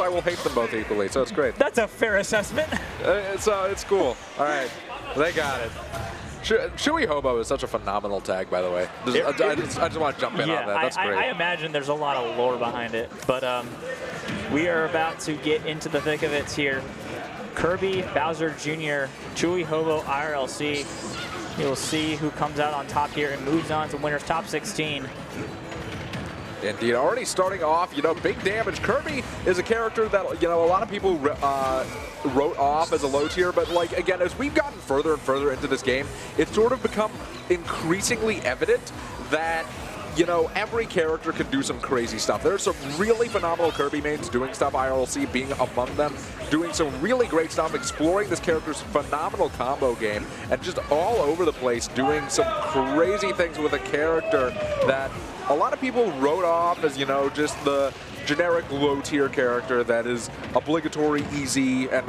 I will hate them both equally, so it's great. That's a fair assessment. It's cool. All right, they got it. ChewyHobo is such a phenomenal tag, by the way. I just want to jump in on that. That's great. I imagine there's a lot of lore behind it, but we are about to get into the thick of it here. Kirby, Bowser Jr., ChewyHobo, Irlc. You'll see who comes out on top here and moves on to winner's top 16. Indeed, already starting off, big damage. Kirby is a character that, a lot of people wrote off as a low tier, but again, as we've gotten further and further into this game, it's sort of become increasingly evident that every character can do some crazy stuff. There's some really phenomenal Kirby mains doing stuff, Irlc being among them, doing some really great stuff, exploring this character's phenomenal combo game, and just all over the place doing some crazy things with a character that a lot of people wrote off as, just the generic low-tier character that is obligatory, easy, and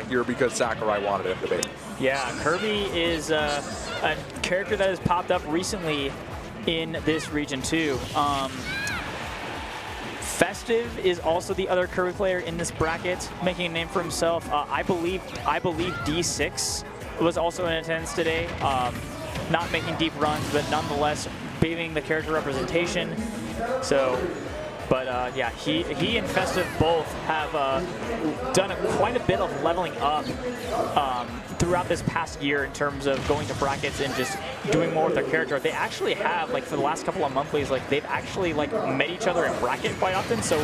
here because Sakurai wanted him to be. Yeah, Kirby is a character that has popped up recently in this region too. Festive is also the other Kirby player in this bracket, making a name for himself. I believe D6 was also in attendance today. Not making deep runs, but nonetheless beating the character representation. So, but yeah, he and Festive both have done quite a bit of leveling up throughout this past year in terms of going to brackets and just doing more with their character. They actually have, for the last couple of monthlies, they've actually met each other in bracket quite often. So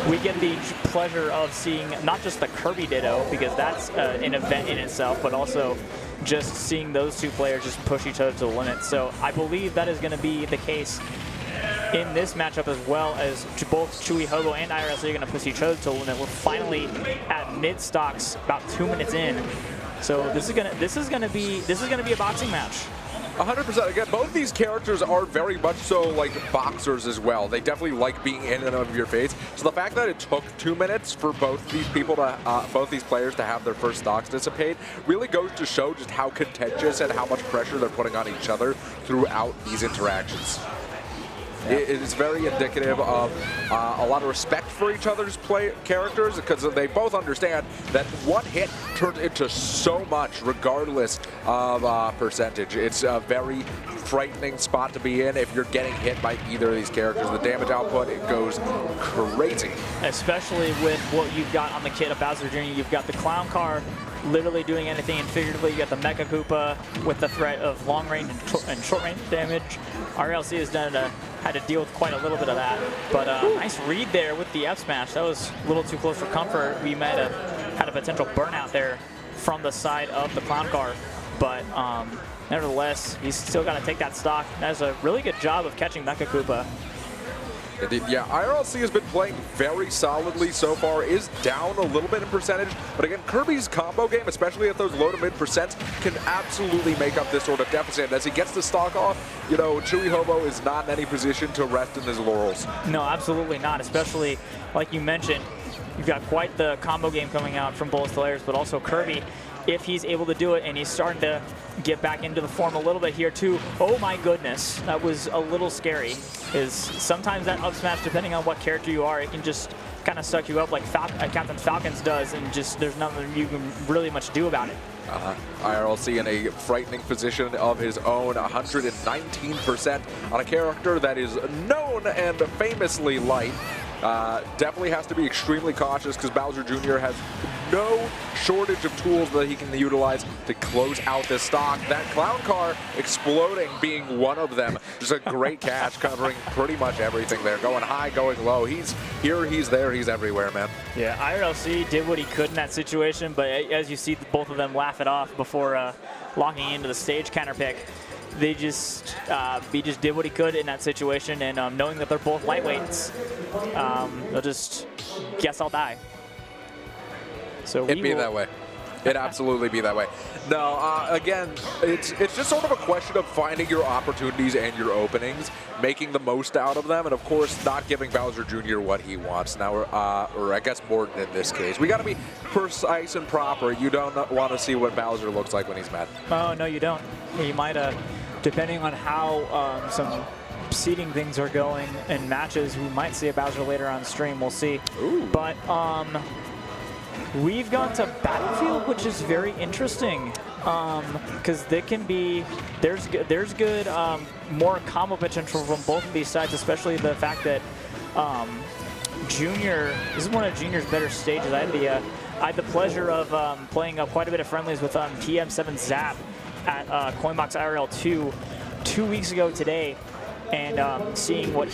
we get the pleasure of seeing not just the Kirby Ditto, because that's an event in itself, but also just seeing those two players just push each other to the limit. So I believe that is going to be the case in this matchup, as well as both ChewyHobo and Irlc are going to push each other to the limit. We're finally at mid stocks, about 2 minutes in. So this is gonna be a boxing match. 100%. Again, both these characters are very much so boxers as well. They definitely like being in and out of your face. So the fact that it took 2 minutes for both these people to, both these players to have their first stocks dissipate, really goes to show just how contentious and how much pressure they're putting on each other throughout these interactions. Yeah. It is very indicative of a lot of respect for each other's characters, because they both understand that one hit turns into so much regardless of percentage. It's a very frightening spot to be in if you're getting hit by either of these characters. The damage output, it goes crazy. Especially with what you've got on the kit of Bowser Jr. You've got the Clown Car literally doing anything, and figuratively you got the Mecha Koopa with the threat of long range and short range damage. Irlc has had to deal with quite a little bit of that, but nice read there with the F smash. That was a little too close for comfort. We might have had a potential burnout there from the side of the Clown Car, but nevertheless, he's still got to take that stock. That's a really good job of catching Mecha Koopa. Indeed, yeah, Irlc has been playing very solidly so far, is down a little bit in percentage, but again, Kirby's combo game, especially at those low to mid percents, can absolutely make up this sort of deficit. As he gets the stock off, ChewyHobo is not in any position to rest in his laurels. No, absolutely not, especially, like you mentioned, you've got quite the combo game coming out from both players, but also Kirby, if he's able to do it, and he's starting to get back into the form a little bit here too. Oh my goodness, that was a little scary. Is sometimes that up smash, depending on what character you are, it can just kind of suck you up like Captain Falcon's does, and just there's nothing you can really much do about it. Irlc in a frightening position of his own, 119% on a character that is known and famously light. Definitely has to be extremely cautious, because Bowser Jr. has no shortage of tools that he can utilize to close out this stock. That Clown Car exploding being one of them. Just a great catch, covering pretty much everything there. Going high, going low. He's here, he's there, he's everywhere, man. Yeah, Irlc did what he could in that situation, but as you see both of them laugh it off before locking into the stage counter pick. He just did what he could in that situation, and knowing that they're both lightweights, they'll just guess I'll die. So it'd be that way. It'd absolutely be that way. No, again, it's just sort of a question of finding your opportunities and your openings, making the most out of them, and of course not giving Bowser Jr. what he wants. Now, or I guess Morton in this case. We got to be precise and proper. You don't want to see what Bowser looks like when he's mad. Oh, no, you don't. You might, depending on how some seeding things are going in matches. We might see a Bowser later on stream. We'll see. Ooh. But we've gone to Battlefield, which is very interesting because they can be there's good more combo potential from both of these sides, especially the fact that Junior. This is one of Junior's better stages. I had the pleasure of playing quite a bit of friendlies with TM7 Zap at Coinbox IRL 2 weeks ago today, and seeing what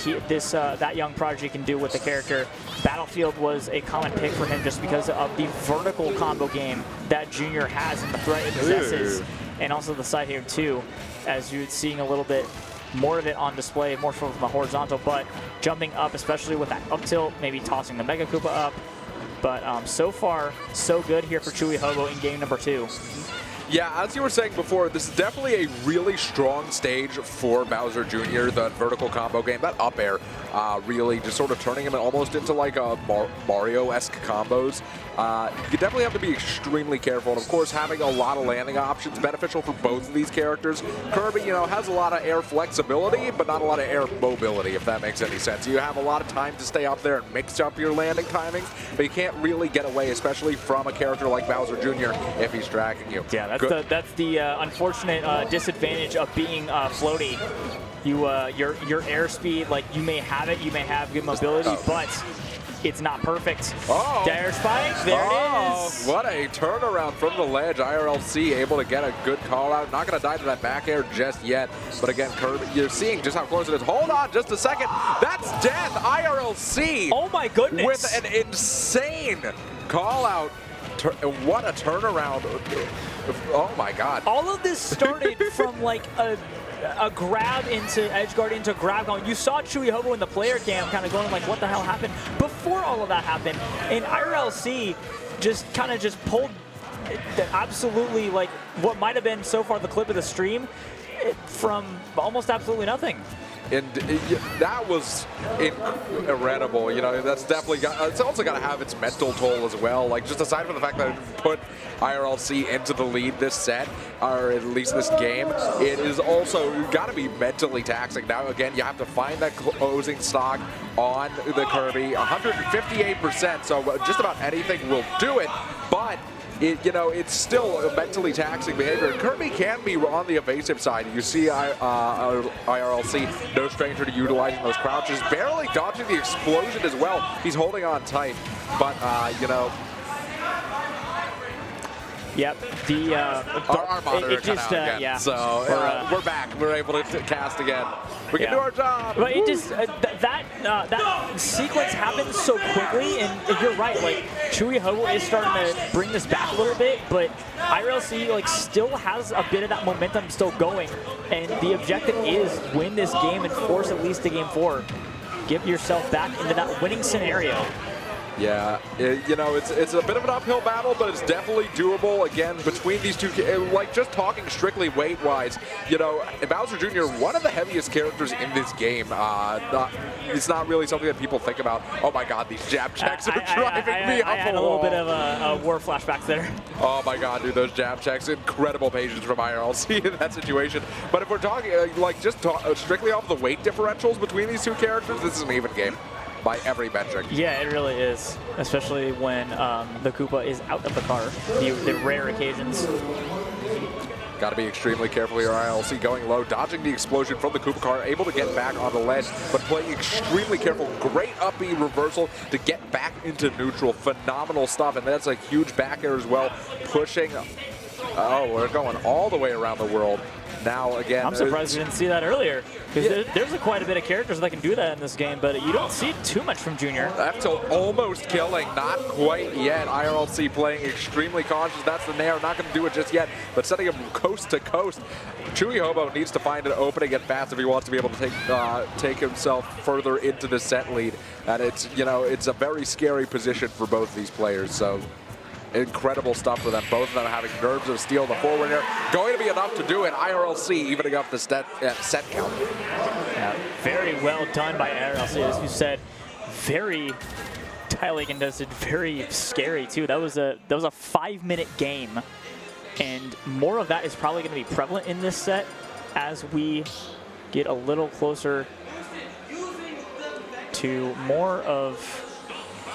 that young prodigy can do with the character. Battlefield was a common pick for him just because of the vertical combo game that Junior has and the threat it possesses, and also the side here too, as you're seeing a little bit more of it on display, more from the horizontal, but jumping up, especially with that up tilt, maybe tossing the Mega Koopa up. But so far, so good here for ChewyHobo in game number 2. Yeah, as you were saying before, this is definitely a really strong stage for Bowser Jr., the vertical combo game. That up air really just sort of turning him almost into like a Mario-esque combos. You definitely have to be extremely careful, and of course having a lot of landing options beneficial for both of these characters. Kirby, you know, has a lot of air flexibility, but not a lot of air mobility, if that makes any sense. You have a lot of time to stay up there and mix up your landing timings, but you can't really get away, especially from a character like Bowser Jr. if he's dragging you. Yeah, that's the unfortunate disadvantage of being floaty. Your airspeed, like you may have it, you may have good mobility, but it's not perfect. Oh. Dare spike, there it is. What a turnaround from the ledge. Irlc able to get a good call out. Not going to die to that back air just yet. But again, Kirby, you're seeing just how close it is. Hold on just a second. That's death. Irlc. Oh my goodness. With an insane call out. What a turnaround. Oh my God. All of this started from like a grab into edge guard into grab going. You saw ChewyHobo in the player cam kind of going like, what the hell happened before all of that happened. And Irlc just kind of pulled absolutely like what might have been so far the clip of the stream from almost absolutely nothing. And that was incredible. You know, that's definitely it's also got to have its mental toll as well. Like, just aside from the fact that it put Irlc into the lead this set, or at least this game, it is also got to be mentally taxing. Now, again, you have to find that closing stock on the Kirby. 158%, so just about anything will do it, but it's still a mentally taxing behavior. And Kirby can be on the evasive side. You see Irlc, no stranger to utilizing those crouches, barely dodging the explosion as well. He's holding on tight, but Yep. Our monitor cut out again. Yeah. So we're back. We're able to cast again. We can do our job. But it just that sequence happens so quickly, and you're right. Like ChewyHobo is starting to bring this back a little bit, but Irlc like still has a bit of that momentum still going, and the objective is win this game and force at least to game 4. Get yourself back into that winning scenario. Yeah, it's a bit of an uphill battle, but it's definitely doable. Again, between these two, like just talking strictly weight-wise, Bowser Jr., one of the heaviest characters in this game. It's not really something that people think about. Oh my God, these jab checks are driving me up I had a little bit of a war flashbacks there. Oh my God, dude, those jab checks, incredible patience from Irlc in that situation. But if we're talking strictly off the weight differentials between these two characters, this is an even game by every metric. Yeah, it really is, especially when the Koopa is out of the car, the rare occasions. Got to be extremely careful here. Irlc going low, dodging the explosion from the Koopa car, able to get back on the ledge, but playing extremely careful. Great up B reversal to get back into neutral. Phenomenal stuff, and that's a huge back air as well, pushing. Oh, we're going all the way around the world. Now, again, I'm surprised we didn't see that earlier, because there's quite a bit of characters that can do that in this game, but you don't see too much from Junior. Up tilt almost killing, not quite yet. Irlc playing extremely cautious. That's the nair, not going to do it just yet, but setting him coast to coast. ChewyHobo needs to find an opening and fast if he wants to be able to take himself further into the set lead. And it's a very scary position for both these players. So incredible stuff for them. Both of them having nerves of steel. The forward air going to be enough to do it. Irlc evening up the set count. Yeah, very well done by Irlc, as you said. Very tightly contested, very scary too. That was a 5-minute game, and more of that is probably going to be prevalent in this set as we get a little closer to more of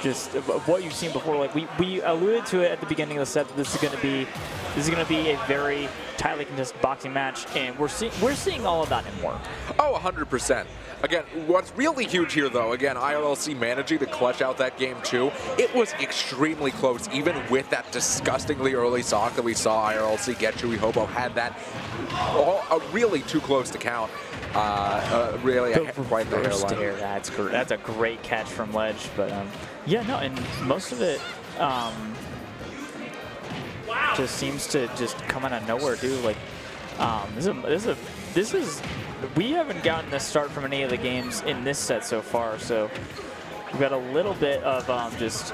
just what you've seen before. Like we alluded to it at the beginning of the set that this is going to be a very tightly contested boxing match, and we're seeing all of that and more. Oh, 100%. Again, what's really huge here, though, again, IRLC managing to clutch out that game, too. It was extremely close, even with that disgustingly early stock that we saw IRLC get. ChewyHobo had that really too close to count. Really quite the hairline. That's a great catch from Ledge, but yeah, no, and most of it just seems to just come out of nowhere, dude. Like, this is we haven't gotten this start from any of the games in this set so far, so we've got a little bit of just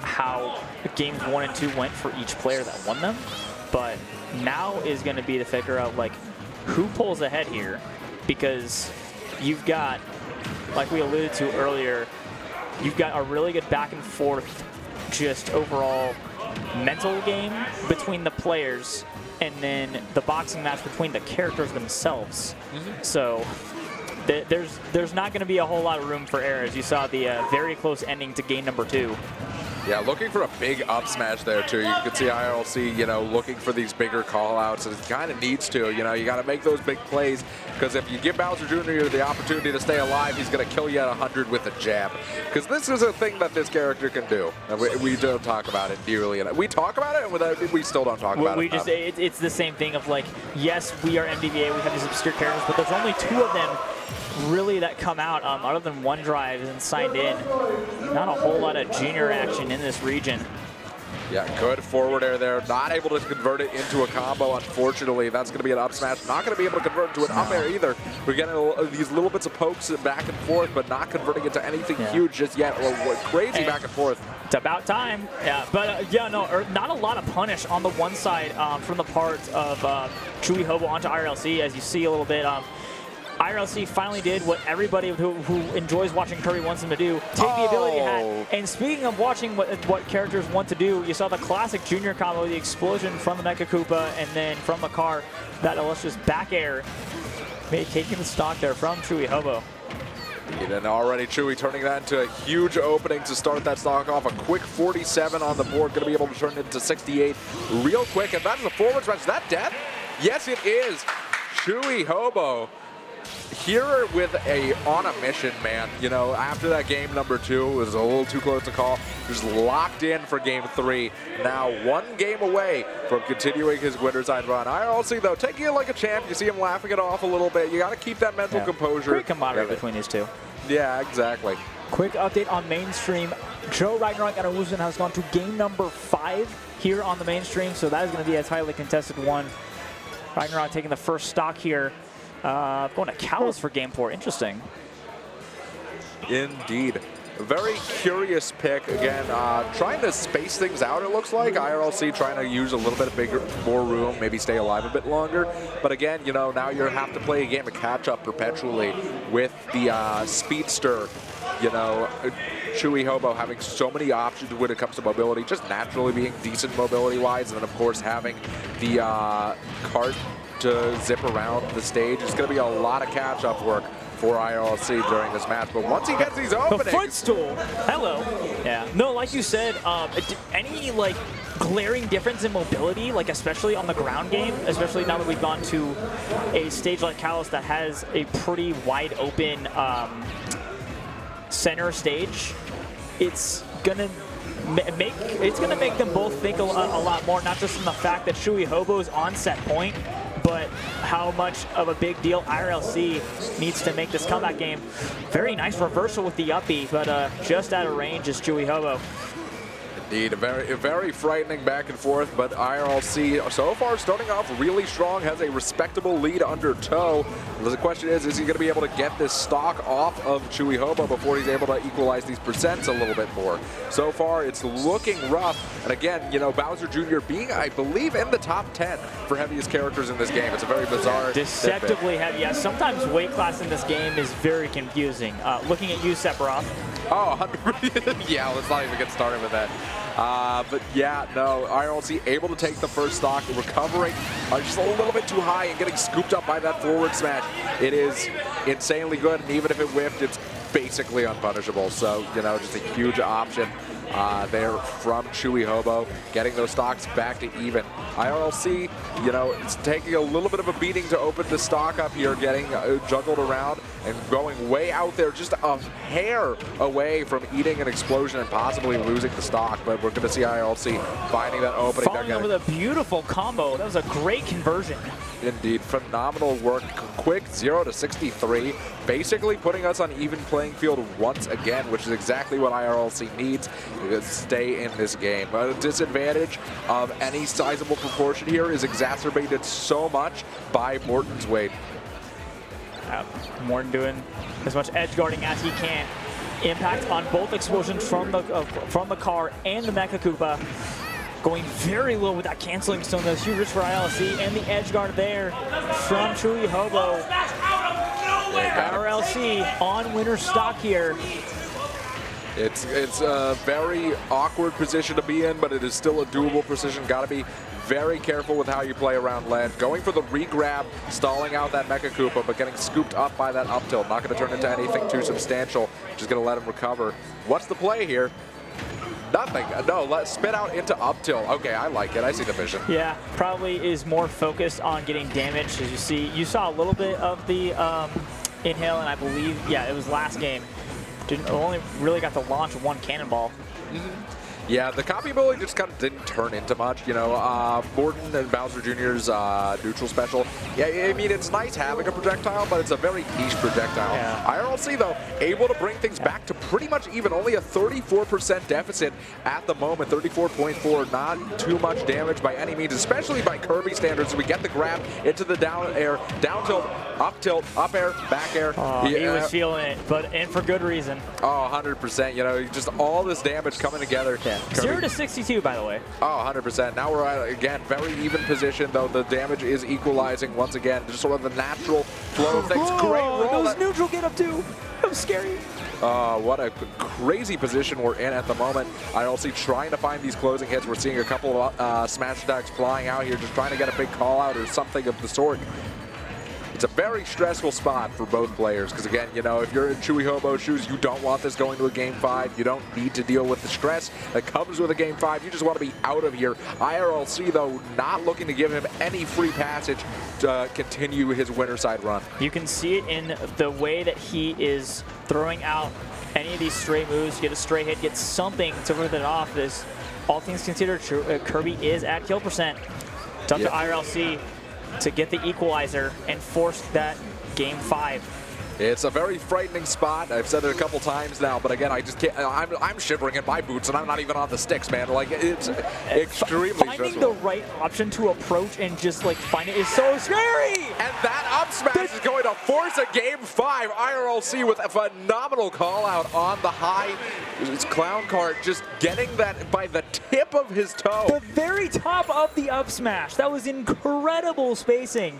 how games 1 and 2 went for each player that won them, but now is going to be to figure out like who pulls ahead here, because you've got, like we alluded to earlier, you've got a really good back and forth just overall mental game between the players, and then the boxing match between the characters themselves. So there's not going to be a whole lot of room for errors. You saw the very close ending to game number 2. Yeah, looking for a big up smash there, too. You can see IRLC, you know, looking for these bigger call-outs. It kind of needs to, you know, you got to make those big plays, because if you give Bowser Jr. the opportunity to stay alive, he's going to kill you at 100 with a jab. Because this is a thing that this character can do. We don't talk about it nearly enough. We talk about it, and we still don't talk about it. It's the same thing of like, yes, we are MDVA, we have these obscure characters, but there's only 2 of them really that come out, other than OneDrive and signed in. Not a whole lot of junior action in this region. Yeah, good forward air there. Not able to convert it into a combo, unfortunately. That's going to be an up smash. Not going to be able to convert it into an up air either. We're getting these little bits of pokes back and forth, but not converting it to anything huge just yet. Crazy back and forth. It's about time. Yeah, but yeah, no, not a lot of punish on the one side from the part of ChewyHobo onto IRLC, as you see a little bit. IRLC finally did what everybody who enjoys watching Kirby wants them to do, take the ability hat. And speaking of watching what characters want to do, you saw the classic junior combo, the explosion from the Mecha Koopa, and then from the car, that illustrious back air, taking the stock there from ChewyHobo. And already Chewy turning that into a huge opening to start that stock off. A quick 47 on the board, going to be able to turn it into 68 real quick. And that's the forward smash. Is that death? Yes, it is. ChewyHobo here with on a mission, man. You know, after that game number 2, it was a little too close to call. Just locked in for game 3. Now 1 game away from continuing his winner's side run. IRLC, though, taking it like a champ. You see him laughing it off a little bit. You got to keep that mental composure. Great camaraderie between these 2. Yeah, exactly. Quick update on mainstream. Joe Ragnarok and Wuzen has gone to game number 5 here on the mainstream, so that is going to be a tightly contested one. Ragnarok taking the first stock here. Going to Callus for game 4. Interesting. Indeed. A very curious pick. Again, trying to space things out, it looks like. IRLC trying to use a little bit more room, maybe stay alive a bit longer. But again, you know, now you have to play a game of catch-up perpetually with the Speedster. You know, ChewyHobo having so many options when it comes to mobility, just naturally being decent mobility-wise, and then, of course, having the cart to zip around the stage. It's going to be a lot of catch-up work for IRLC during this match, but once he gets these openings... The footstool! Hello! Yeah. No, like you said, any, like, glaring difference in mobility, like, especially on the ground game, especially now that we've gone to a stage like Callus that has a pretty wide-open center stage, it's gonna make them both think a lot more, not just from the fact that ChewyHobo's on set point, but how much of a big deal IRLC needs to make this comeback game. Very nice reversal with the uppy, but just out of range is ChewyHobo. Indeed, a very frightening back and forth, but IRLC so far starting off really strong, has a respectable lead under toe. The question is he going to be able to get this stock off of ChewyHobo before he's able to equalize these percents a little bit more? So far, it's looking rough. And again, you know, Bowser Jr. being, I believe, in the top 10 for heaviest characters in this game. It's a very bizarre deceptively heavy. Yeah, sometimes weight class in this game is very confusing. Looking at you, Sephiroth. Oh, yeah, let's not even get started with that. But yeah, no, IRLC able to take the first stock, recovering just a little bit too high and getting scooped up by that forward smash. It is insanely good, and even if it whiffed, it's basically unpunishable. So, you know, just a huge option there from ChewyHobo, getting those stocks back to even. Irlc, you know, it's taking a little bit of a beating to open the stock up here, getting juggled around and going way out there, just a hair away from eating an explosion and possibly losing the stock. But we're going to see Irlc finding that opening. Following up with a beautiful combo. That was a great conversion. Indeed, phenomenal work. Quick 0 to 63, basically putting us on even playing field once again, which is exactly what Irlc needs to stay in this game. A disadvantage of any sizable proportion here is exacerbated so much by Morton's weight. Morton doing as much edge guarding as he can. Impact on both explosions from the car and the Mecha Koopa. Going very low with that canceling stone. Those huge for Irlc and the edge guard there from ChewyHobo. Irlc on winner stock here. It's a very awkward position to be in, but it is still a doable position. Got to be very careful with how you play around land. Going for the re-grab, stalling out that Mecha Koopa, but getting scooped up by that up tilt. Not going to turn into anything too substantial. Just going to let him recover. What's the play here? Nothing. No, let's spit out into up tilt. Okay, I like it. I see the vision. Yeah, probably is more focused on getting damage. As you saw a little bit of the inhale, and I believe, yeah, it was last game. Only really got to launch one cannonball. Yeah, the copy ability just kind of didn't turn into much. You know, Morton and Bowser Jr.'s neutral special. Yeah, I mean, it's nice having a projectile, but it's a very niche projectile. Yeah. Irlc, though, able to bring things back to pretty much even. Only a 34% deficit at the moment. 34.4, not too much damage by any means, especially by Kirby standards. We get the grab into the down air, down tilt, up air, back air. Oh, he was feeling it, and for good reason. Oh, 100%. You know, just all this damage coming together. Yeah. 0 to 62, by the way. Oh, 100%. Now we're at, again, very even position, though the damage is equalizing once again. Just sort of the natural flow of things. Great roll. Those neutral get up too. That was scary. What a crazy position we're in at the moment. Irlc trying to find these closing hits. We're seeing a couple of smash attacks flying out here, just trying to get a big call out or something of the sort. It's a very stressful spot for both players because, again, you know, if you're in ChewyHobo's shoes, you don't want this going to a Game 5. You don't need to deal with the stress that comes with a Game 5. You just want to be out of here. Irlc, though, not looking to give him any free passage to continue his winner side run. You can see it in the way that he is throwing out any of these stray moves. Get a stray hit, get something to rip it off. This, all things considered, Kirby is at kill percent. It's up to Irlc to get the equalizer and force that Game 5. It's a very frightening spot. I've said it a couple times now, but again, I just can't. I'm shivering in my boots, and I'm not even on the sticks, man. Like, it's extremely Finding stressful. the right option to approach and just like find it is so scary. And that up smash is going to force a Game 5. Irlc with a phenomenal call out on the high. His clown cart just getting that by the tip of his toe. The very top of the up smash. That was incredible spacing.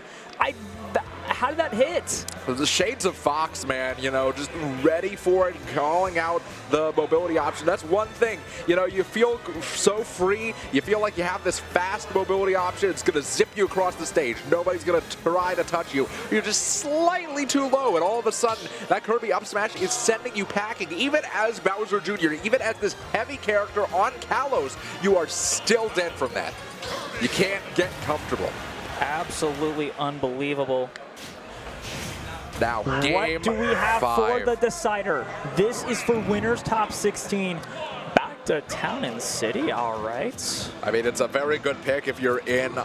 How did that hit? The shades of Fox, man, you know, just ready for it, calling out the mobility option. That's one thing. You know, you feel so free. You feel like you have this fast mobility option. It's going to zip you across the stage. Nobody's going to try to touch you. You're just slightly too low, and all of a sudden, that Kirby up smash is sending you packing. Even as Bowser Jr., even as this heavy character on Kalos, you are still dead from that. You can't get comfortable. Absolutely unbelievable. Now, what do we have 5 for the decider? This is for winners top 16. Back to Town and City, all right. I mean, it's a very good pick if you're in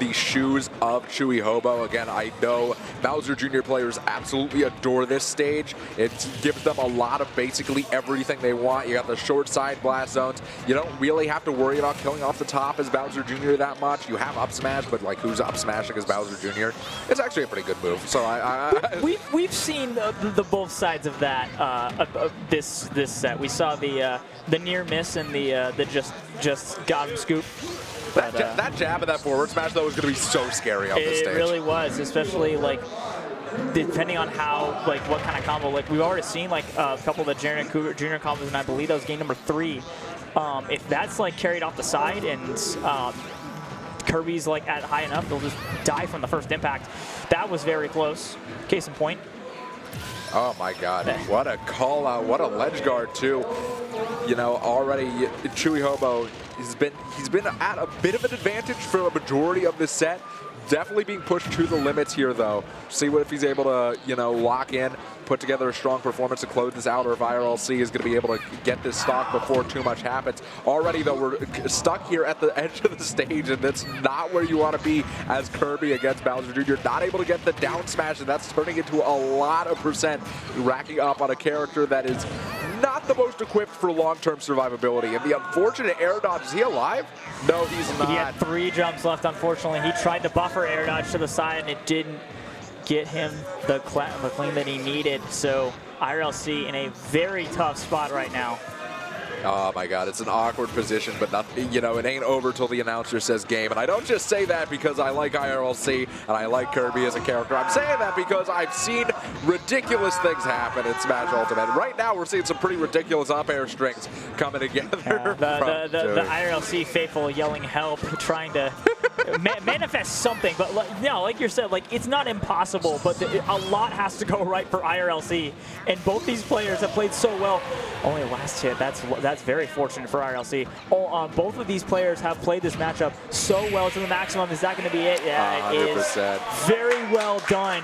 the shoes of ChewyHobo. Again, I know Bowser Jr. players absolutely adore this stage. It gives them a lot of basically everything they want. You got the short side blast zones. You don't really have to worry about killing off the top as Bowser Jr. that much. You have up smash, but like who's up smashing as Bowser Jr.? It's actually a pretty good move. So we've seen the both sides of that this set. We saw the near miss and the just got him scoop. That jab and that forward smash, though, was going to be so scary on this stage. It really was, especially, like, depending on how, like, what kind of combo. Like, we've already seen, like, a couple of the junior combos, and I believe that was game number 3. If that's, like, carried off the side and Kirby's, like, at high enough, they'll just die from the first impact. That was very close. Case in point. Oh my God, what a call out, what a ledge guard too. You know, already ChewyHobo, he's been at a bit of an advantage for a majority of this set. Definitely being pushed to the limits here though. See what if he's able to, you know, lock in, put together a strong performance to close this out, or if Irlc is going to be able to get this stock before too much happens. Already though, we're stuck here at the edge of the stage, and that's not where you want to be as Kirby against Bowser Jr. Not able to get the down smash, and that's turning into a lot of percent, racking up on a character that is not the most equipped for long-term survivability. And the unfortunate air dodge, is he alive? No, he's not. He had 3 jumps left, unfortunately. He tried to buffer air dodge to the side, and it didn't get him the clean that he needed. So Irlc in a very tough spot right now. Oh my God, it's an awkward position, but nothing, you know, it ain't over till the announcer says game. And I don't just say that because I like Irlc and I like Kirby as a character. I'm saying that because I've seen ridiculous things happen in Smash Ultimate. Right now, we're seeing some pretty ridiculous up air strings coming together. Yeah, the Irlc faithful yelling help, trying to manifest something. But no, like you said, like it's not impossible, but a lot has to go right for Irlc. And both these players have played so well. Only a last hit. That's very fortunate for Irlc. Both of these players have played this matchup so well to the maximum. Is that going to be it? Yeah, 100%. It is very well done.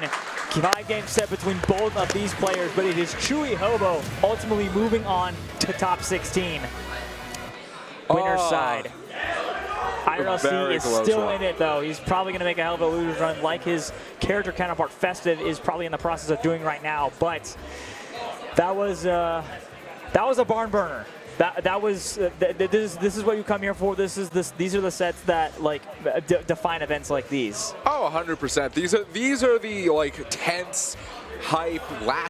5-game set between both of these players, but it is ChewyHobo ultimately moving on to top 16. Winner's side. Irlc is still in it, though. He's probably going to make a hell of a loser's run, like his character counterpart Festive is probably in the process of doing right now. But that was a barn burner. This is what you come here for. These are the sets that like define events like these. Oh, 100%. These are the like tense, hype, last